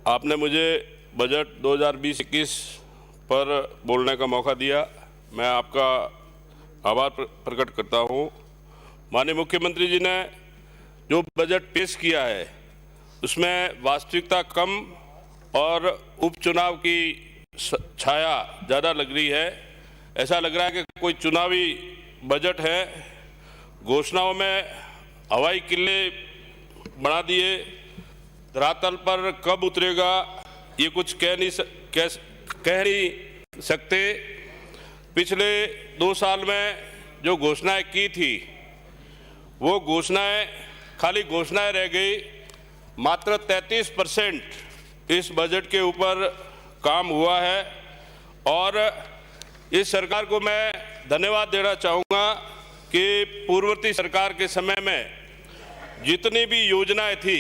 आपने मुझे बजट 2020-21 पर बोलने का मौका दिया। मैं आपका आभार प्रकट करता हूँ। माननीय मुख्यमंत्री जी ने जो बजट पेश किया है उसमें वास्तविकता कम और उपचुनाव की छाया ज़्यादा लग रही है। ऐसा लग रहा है कि कोई चुनावी बजट है। घोषणाओं में हवाई किले बना दिए, धरातल पर कब उतरेगा ये कुछ कह नहीं सकते। पिछले 2 साल में जो घोषणाएं की थी वो घोषणाएं खाली घोषणाएं रह गई। मात्र 33% इस बजट के ऊपर काम हुआ है और इस सरकार को मैं धन्यवाद देना चाहूँगा कि पूर्ववर्ती सरकार के समय में जितनी भी योजनाएं थी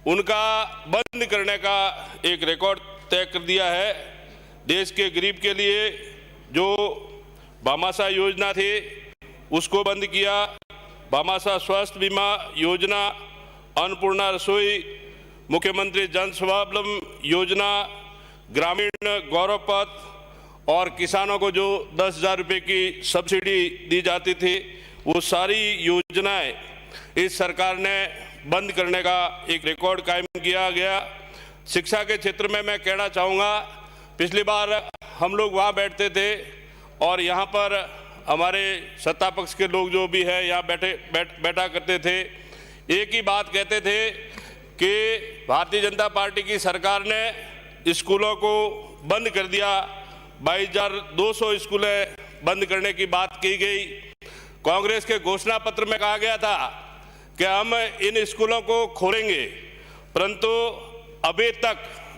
उनका बंद करने का एक रिकॉर्ड तय कर दिया है। देश के गरीब के लिए जो भामाशाह योजना थी उसको बंद किया। भामाशाह स्वास्थ्य बीमा योजना, अन्नपूर्णा रसोई, मुख्यमंत्री जन स्वावलंबन योजना, ग्रामीण गौरव पथ और किसानों को जो 10,000 रुपये की सब्सिडी दी जाती थी वो सारी योजनाएं इस सरकार ने बंद करने का एक रिकॉर्ड कायम किया गया। शिक्षा के क्षेत्र में मैं कहना चाहूँगा, पिछली बार हम लोग वहाँ बैठते थे और यहाँ पर हमारे सत्ता पक्ष के लोग जो भी है यहाँ बैठा करते थे। एक ही बात कहते थे कि भारतीय जनता पार्टी की सरकार ने स्कूलों को बंद कर दिया। 22,200 स्कूलें बंद करने की बात की गई। कांग्रेस के घोषणा पत्र में कहा गया था कि हम इन स्कूलों को खोलेंगे, परंतु अभी तक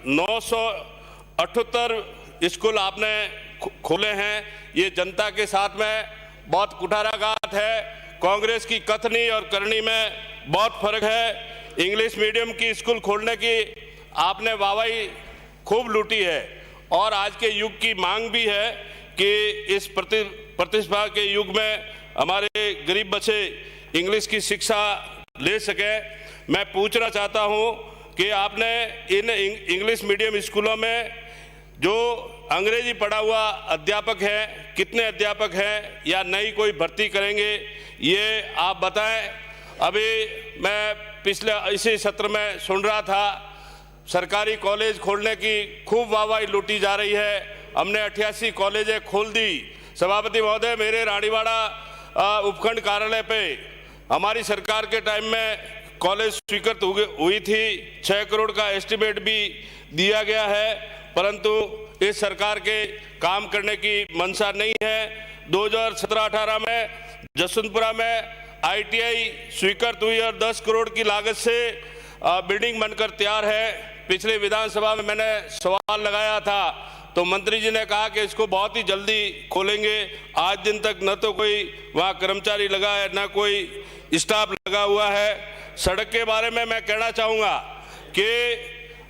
978 स्कूल आपने खोले हैं। ये जनता के साथ में बहुत कुठाराघात है। कांग्रेस की कथनी और करनी में बहुत फर्क है। इंग्लिश मीडियम की स्कूल खोलने की आपने वाहवाही खूब लूटी है और आज के युग की मांग भी है कि इस प्रतिस्पर्धा के युग में हमारे गरीब बच्चे इंग्लिश की शिक्षा ले सके। मैं पूछना चाहता हूं कि आपने इन इंग्लिश मीडियम स्कूलों में जो अंग्रेजी पढ़ा हुआ अध्यापक है, कितने अध्यापक हैं या नई कोई भर्ती करेंगे, ये आप बताएं। अभी मैं पिछले इसी सत्र में सुन रहा था सरकारी कॉलेज खोलने की खूब वाहवाही लूटी जा रही है। हमने 88 कॉलेजें खोल दी। सभापति महोदय, मेरे रानीवाड़ा उपखंड कार्यालय पे हमारी सरकार के टाइम में कॉलेज स्वीकृत हुई थी। 6 करोड़ का एस्टिमेट भी दिया गया है, परंतु इस सरकार के काम करने की मंशा नहीं है। 2017-18 में जसवंतपुरा में ITI स्वीकृत हुई और 10 करोड़ की लागत से बिल्डिंग बनकर तैयार है। पिछले विधानसभा में मैंने सवाल लगाया था तो मंत्री जी ने कहा कि इसको बहुत ही जल्दी खोलेंगे। आज दिन तक न तो कोई वहाँ कर्मचारी लगा है न कोई स्टाफ लगा हुआ है। सड़क के बारे में मैं कहना चाहूँगा कि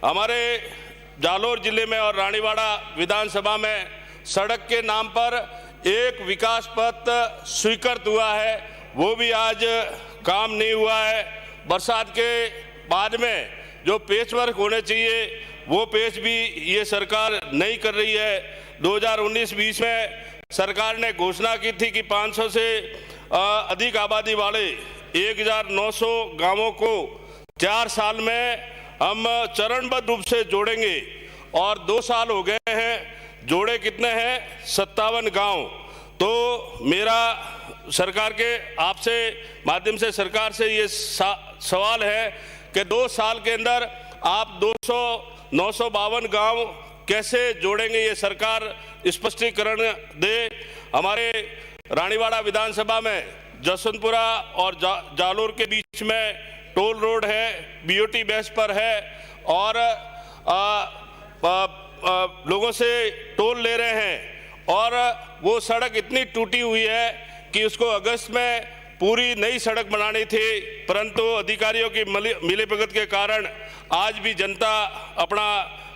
हमारे जालोर जिले में और रानीवाड़ा विधानसभा में सड़क के नाम पर एक विकास पथ स्वीकृत हुआ है, वो भी आज काम नहीं हुआ है। बरसात के बाद में जो पेच वर्क होने चाहिए वो पेच भी ये सरकार नहीं कर रही है। 2019-20 में सरकार ने घोषणा की थी कि 500 से अधिक आबादी वाले 1,900 गांवों को 4 साल में हम चरणबद्ध रूप से जोड़ेंगे और 2 साल हो गए हैं। जोड़े कितने हैं? 57 गांव। तो मेरा सरकार के आपसे माध्यम से सरकार से ये सवाल है कि 2 साल के अंदर आप 952 गांव कैसे जोड़ेंगे? ये सरकार स्पष्टीकरण दे। हमारे रानीवाड़ा विधानसभा में जसवंतपुरा और जालोर के बीच में टोल रोड है, BOT बेस पर है और लोगों से टोल ले रहे हैं और वो सड़क इतनी टूटी हुई है कि उसको अगस्त में पूरी नई सड़क बनानी थी, परंतु अधिकारियों की मिलीभगत के कारण आज भी जनता अपना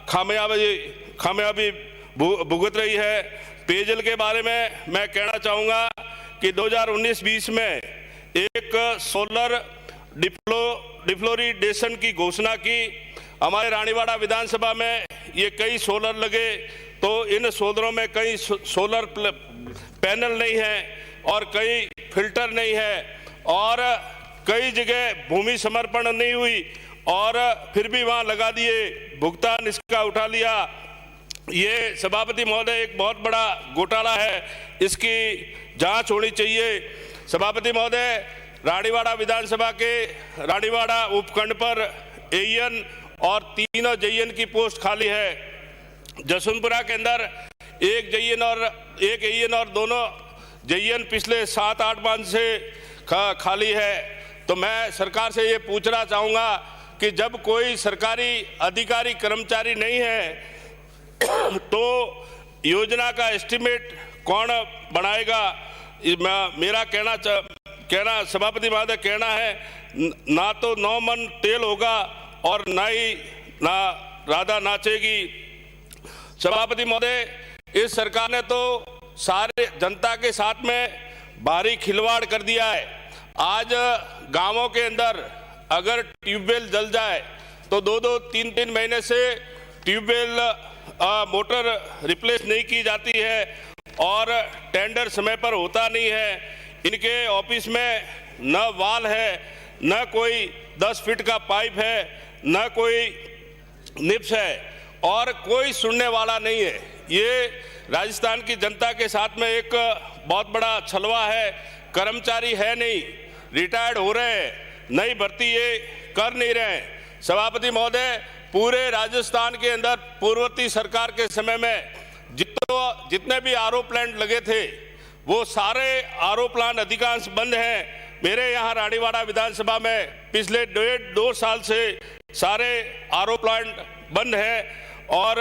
खामियाबी भुगत रही है। पेयजल के बारे में मैं कहना चाहूँगा कि 2019-20 में एक सोलर डिफ्लोरिडेशन की घोषणा की। हमारे रानीवाड़ा विधानसभा में ये कई सोलर लगे, तो इन सोलरों में कई सोलर पैनल नहीं है और कई फिल्टर नहीं है और कई जगह भूमि समर्पण नहीं हुई और फिर भी वहां लगा दिए, भुगतान इसका उठा लिया। ये सभापति महोदय एक बहुत बड़ा घोटाला है, इसकी जांच होनी चाहिए। सभापति महोदय, रानीवाड़ा विधानसभा के रानीवाड़ा उपखंड पर एएन और 3 जेईएन की पोस्ट खाली है। जसवंतपुरा के अंदर एक एएन और 2 जेईएन पिछले 7-8 माह से खाली है। तो मैं सरकार से ये पूछना चाहूँगा कि जब कोई सरकारी अधिकारी कर्मचारी नहीं है तो योजना का एस्टिमेट कौन बनाएगा? मेरा कहना सभापति महोदय कहना है, ना तो 9 मन तेल होगा और ना राधा नाचेगी। सभापति महोदय, इस सरकार ने तो सारे जनता के साथ में भारी खिलवाड़ कर दिया है। आज गांवों के अंदर अगर ट्यूबवेल जल जाए तो 2-2, 3-3 महीने से ट्यूबवेल मोटर रिप्लेस नहीं की जाती है और टेंडर समय पर होता नहीं है। इनके ऑफिस में न वाल है, न कोई 10 फीट का पाइप है, न कोई निप्स है और कोई सुनने वाला नहीं है। ये राजस्थान की जनता के साथ में एक बहुत बड़ा छलवा है। कर्मचारी है नहीं, रिटायर्ड हो रहे हैं, नई भर्ती ये कर नहीं रहे। सभापति महोदय, पूरे राजस्थान के अंदर पूर्ववर्ती सरकार के समय में जितने भी आरओ प्लांट लगे थे वो सारे आरओ प्लांट अधिकांश बंद हैं। मेरे यहाँ रानीवाड़ा विधानसभा में पिछले 1.5-2 साल से सारे आरओ प्लांट बंद है और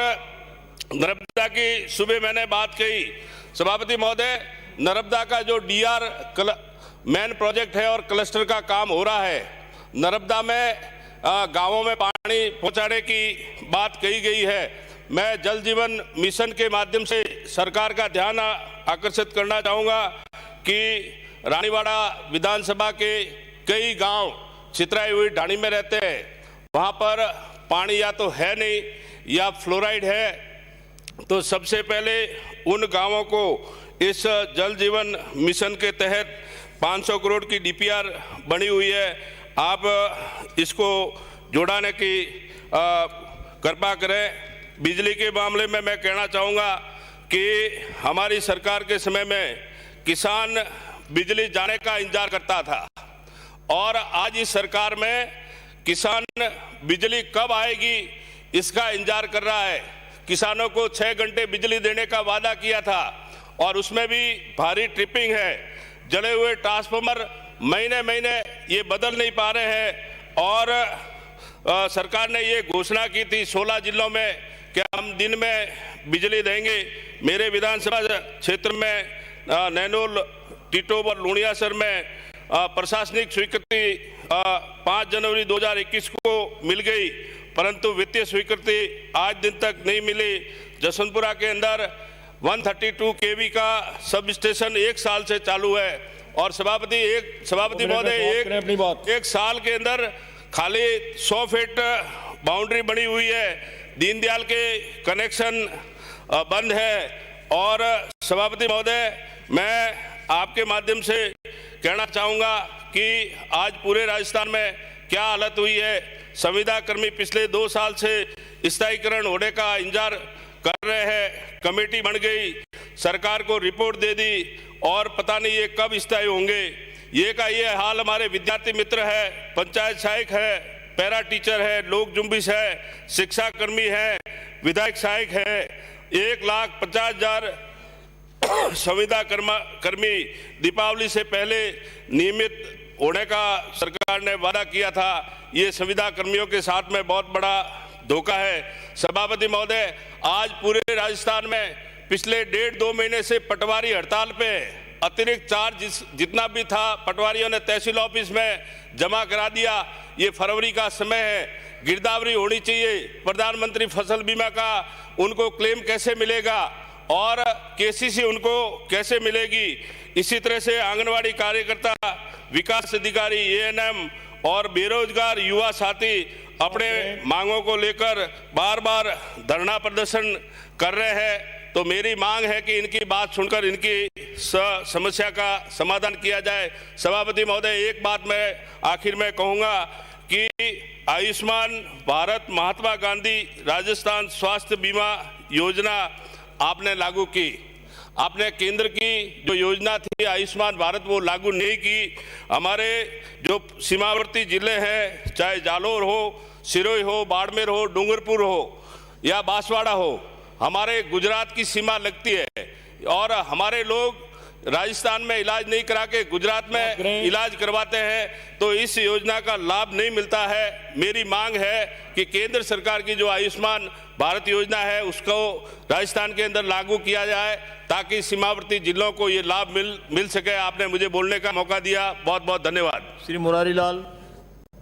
नर्मदा की सुबह मैंने बात कही। सभापति महोदय, नर्मदा का जो डीआर मेन प्रोजेक्ट है और क्लस्टर का काम हो रहा है, नर्मदा में गांवों में पानी पहुंचाने की बात कही गई है। मैं जल जीवन मिशन के माध्यम से सरकार का ध्यान आकर्षित करना चाहूँगा कि रानीवाड़ा विधानसभा के कई गांव छितराई हुई ढाणी में रहते हैं, वहाँ पर पानी या तो है नहीं या फ्लोराइड है। तो सबसे पहले उन गांवों को इस जल जीवन मिशन के तहत 500 करोड़ की डीपीआर बनी हुई है, आप इसको जोड़ाने की कृपा करें। बिजली के मामले में मैं कहना चाहूँगा कि हमारी सरकार के समय में किसान बिजली जाने का इंतजार करता था और आज इस सरकार में किसान बिजली कब आएगी इसका इंतजार कर रहा है। किसानों को 6 घंटे बिजली देने का वादा किया था और उसमें भी भारी ट्रिपिंग है। जले हुए ट्रांसफार्मर महीने ये बदल नहीं पा रहे हैं और सरकार ने ये घोषणा की थी 16 जिलों में कि हम दिन में बिजली देंगे। मेरे विधानसभा क्षेत्र में नैनोल, टीटोब और लुणियासर में प्रशासनिक स्वीकृति 5 जनवरी 2021 को मिल गई, परंतु वित्तीय स्वीकृति आज दिन तक नहीं मिली। जसवंतपुरा के अंदर 132 केवी का सब स्टेशन 1 साल से चालू है और सभापति महोदय एक साल के अंदर खाली 100 फीट बाउंड्री बनी हुई है, दीनदयाल के कनेक्शन बंद है। और सभापति महोदय, मैं आपके माध्यम से कहना चाहूँगा कि आज पूरे राजस्थान में क्या हालत हुई है। संविदा कर्मी पिछले 2 साल से स्थायीकरण होने का इंतजार कर रहे हैं। कमेटी बन गई, सरकार को रिपोर्ट दे दी और पता नहीं ये कब स्थायी होंगे। ये का ये हाल हमारे विद्यार्थी मित्र है, पंचायत सहायक है, पैरा टीचर है, लोक जुम्बिश है, शिक्षा कर्मी है, विधायक सहायक है। 1,50,000 संविदा कर्मी दीपावली से पहले नियमित होने का सरकार ने वादा किया था। ये संविदा कर्मियों के साथ में बहुत बड़ा धोखा है। सभापति महोदय, आज पूरे राजस्थान में पिछले 1.5-2 महीने से पटवारी हड़ताल पे, अतिरिक्त चार्ज जितना भी था पटवारियों ने तहसील ऑफिस में जमा करा दिया। ये फरवरी का समय है, गिरदावरी होनी चाहिए। प्रधानमंत्री फसल बीमा का उनको क्लेम कैसे मिलेगा और केसीसी उनको कैसे मिलेगी। इसी तरह से आंगनवाड़ी कार्यकर्ता, विकास अधिकारी, एएनएम और बेरोजगार युवा साथी अपने मांगों को लेकर बार बार धरना प्रदर्शन कर रहे हैं। तो मेरी मांग है कि इनकी बात सुनकर इनकी समस्या का समाधान किया जाए। सभापति महोदय, एक बात मैं आखिर में कहूँगा कि आयुष्मान भारत महात्मा गांधी राजस्थान स्वास्थ्य बीमा योजना आपने लागू की। आपने केंद्र की जो योजना थी आयुष्मान भारत वो लागू नहीं की। हमारे जो सीमावर्ती जिले हैं, चाहे जालोर हो, सिरोही हो, बाड़मेर हो, डूंगरपुर हो या बांसवाड़ा हो, हमारे गुजरात की सीमा लगती है और हमारे लोग राजस्थान में इलाज नहीं करा के गुजरात में इलाज करवाते हैं, तो इस योजना का लाभ नहीं मिलता है। मेरी मांग है कि केंद्र सरकार की जो आयुष्मान भारत योजना है उसको राजस्थान के अंदर लागू किया जाए ताकि सीमावर्ती जिलों को ये लाभ मिल सके। आपने मुझे बोलने का मौका दिया, बहुत बहुत धन्यवाद। श्री मुरारी लाल।